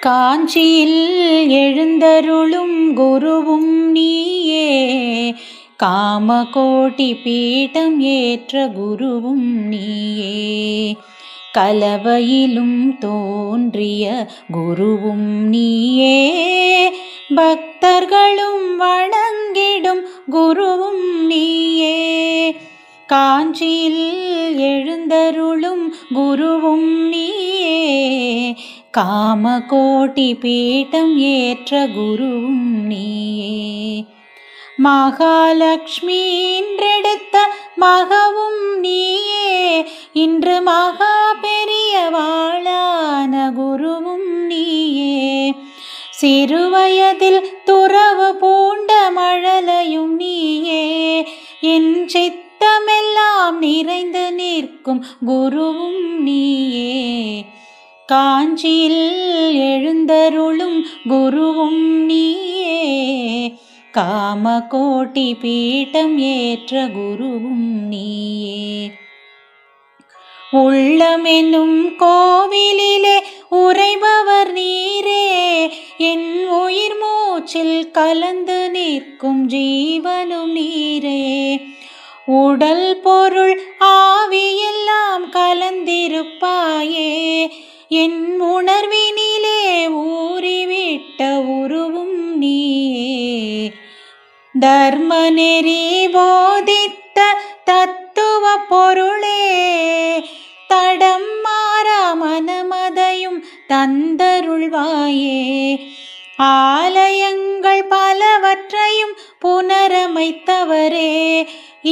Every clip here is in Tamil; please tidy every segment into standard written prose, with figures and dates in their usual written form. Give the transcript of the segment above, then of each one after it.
காஞ்சியில் எழுந்தருளும் குருவும் நீயே, காமகோட்டி பீடம் ஏற்ற குருவும் நீயே, கலவையிலும் தோன்றிய குருவும் நீயே, பக்தர்களும் வணங்கிடும் குருவும் நீயே, காஞ்சியில் எழுந்தருளும் குருவும் நீயே, காமகோட்டி பீடம் ஏற்ற குருவும் நீயே, மகாலட்சுமி இன்றெடுத்த மகவும் நீயே, இன்று மகா பெரியவாளான குருவும் நீயே, சிறுவயதில் துறவு பூண்ட மழலையும் நீயே, என் சித்தமெல்லாம் நிறைந்து நிற்கும் குருவும் நீயே, காஞ்சியில் எழுந்தருளும் குருவும் நீயே, காமகோட்டி பீடம் ஏற்ற குருவும் நீயே, உள்ளமெனும் கோவிலிலே உறைபவர் நீரே, என் உயிர் மூச்சில் கலந்து நிற்கும் ஜீவனும் நீரே, உடல் பொருள் ஆவியெல்லாம் கலந்திருப்பாயே, என் உணர்வினிலே ஊறிவிட்ட உருவும் நீயே, தர்ம நெறி போதித்த தத்துவ பொருளே, தடம் மாறா மனமதையும் தந்தருள்வாயே, ஆலயங்கள் பலவற்றையும் புனரமைத்தவரே,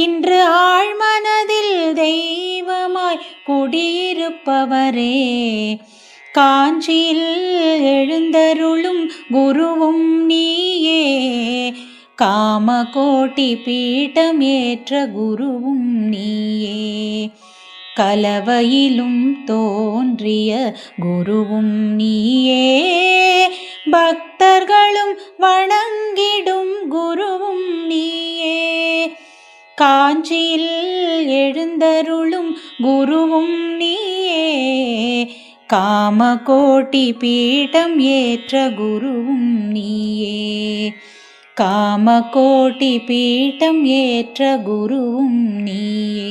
இன்று ஆழ்மனதில் தெய்வமாய் குடியிருப்பவரே, காஞ்சியில் எழுந்தருளும் குருவும் நீயே, காமகோட்டி பீடம் ஏற்ற குருவும் நீயே, கலவையிலும் தோன்றிய குருவும் நீயே, பக்தர்களும் வணங்கிடும் குருவும் நீயே, காஞ்சியில் எழுந்தருளும் குருவும் நீயே, காமகோட்டி பீடம் ஏற்ற குருவும் நீயே, காமகோட்டி பீடம் ஏற்ற குருவும் நீயே.